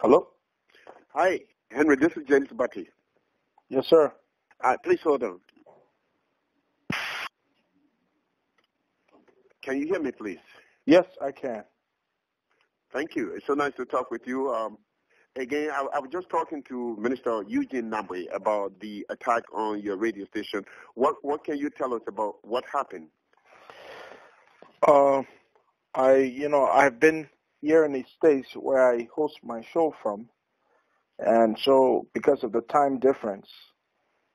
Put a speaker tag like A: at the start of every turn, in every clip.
A: Hello?
B: Hi, Henry. This is James Batty.
A: Yes, sir.
B: Please hold on. Can you hear me, please?
A: Yes, I can.
B: Thank you. It's so nice to talk with you. Again, I was just talking to Minister Eugene Nambwe about the attack on your radio station. What can you tell us about what happened?
A: I've been here in the States where I host my show from, and so because of the time difference,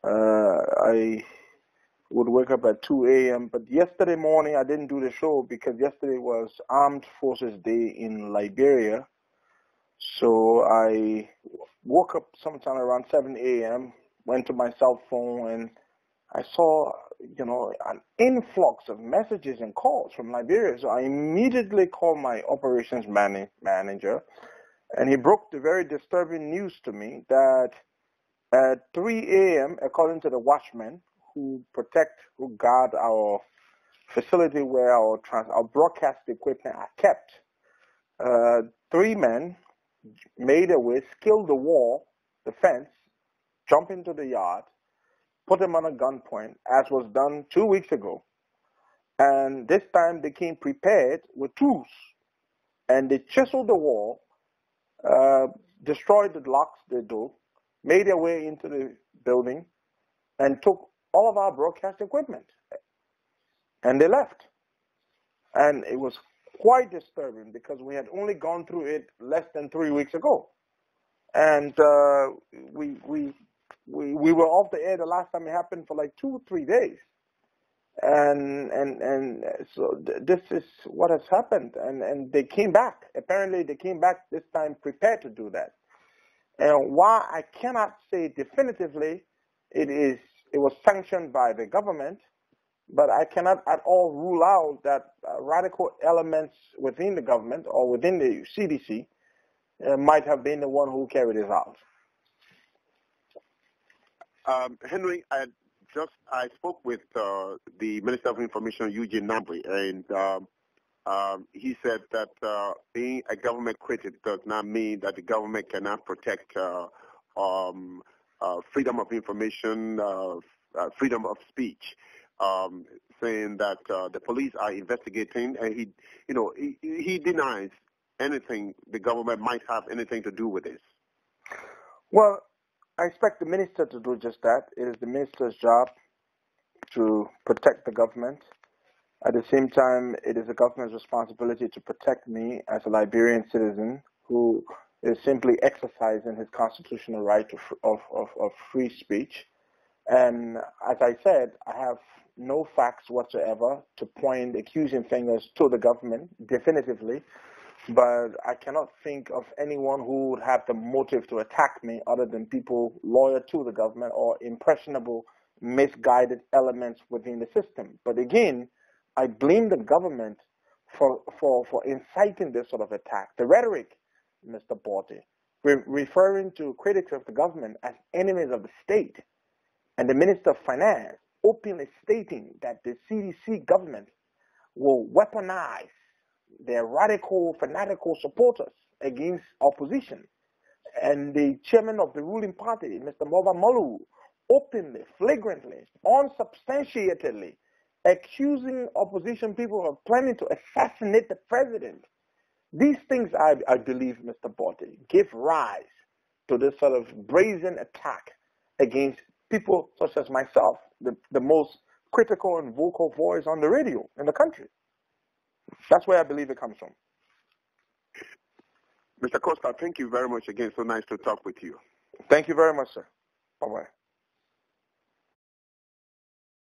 A: I would wake up at 2 a.m. But yesterday morning I didn't do the show because yesterday was Armed Forces Day in Liberia. So I woke up sometime around 7 a.m., went to my cell phone, and I saw, an influx of messages and calls from Liberia. So I immediately called my operations manager, and he broke the very disturbing news to me that at 3 a.m., according to the watchmen who guard our facility where our broadcast equipment are kept, 3 men made a way, scaled the wall, the fence, jumped into the yard, put him on a gunpoint, as was done 2 weeks ago. And this time they came prepared with tools, and they chiseled the wall, destroyed the locks they do, made their way into the building, and took all of our broadcast equipment. And they left. And it was quite disturbing because we had only gone through it less than 3 weeks ago. And we were off the air the last time it happened for like 2 or 3 days. And so this is what has happened. And they came back. Apparently they came back this time prepared to do that. And while I cannot say definitively it was sanctioned by the government, but I cannot at all rule out that radical elements within the government or within the CDC might have been the one who carried this out.
B: Henry, I spoke with the Minister of Information, Eugene Nambwe, and he said that being a government critic does not mean that the government cannot protect freedom of information, freedom of speech. Saying that the police are investigating, and he denies anything the government might have anything to do with this.
A: Well, I expect the minister to do just that. It is the minister's job to protect the government. At the same time, it is the government's responsibility to protect me as a Liberian citizen who is simply exercising his constitutional right of free speech. And as I said, I have no facts whatsoever to point accusing fingers to the government definitively, but I cannot think of anyone who would have the motive to attack me other than people loyal to the government or impressionable, misguided elements within the system. But again, I blame the government for inciting this sort of attack. The rhetoric, Mr. Borty, referring to critics of the government as enemies of the state, and the Minister of Finance openly stating that the CDC government will weaponize their radical, fanatical supporters against opposition. And the chairman of the ruling party, Mr. Moba Molu, openly, flagrantly, unsubstantiatedly accusing opposition people of planning to assassinate the president. These things, I believe, Mr. Borty, give rise to this sort of brazen attack against people such as myself, the most critical and vocal voice on the radio in the country. That's where I believe it comes from.
B: Mr. Costa, thank you very much again. So nice to talk with you.
A: Thank you very much, sir. Bye-bye.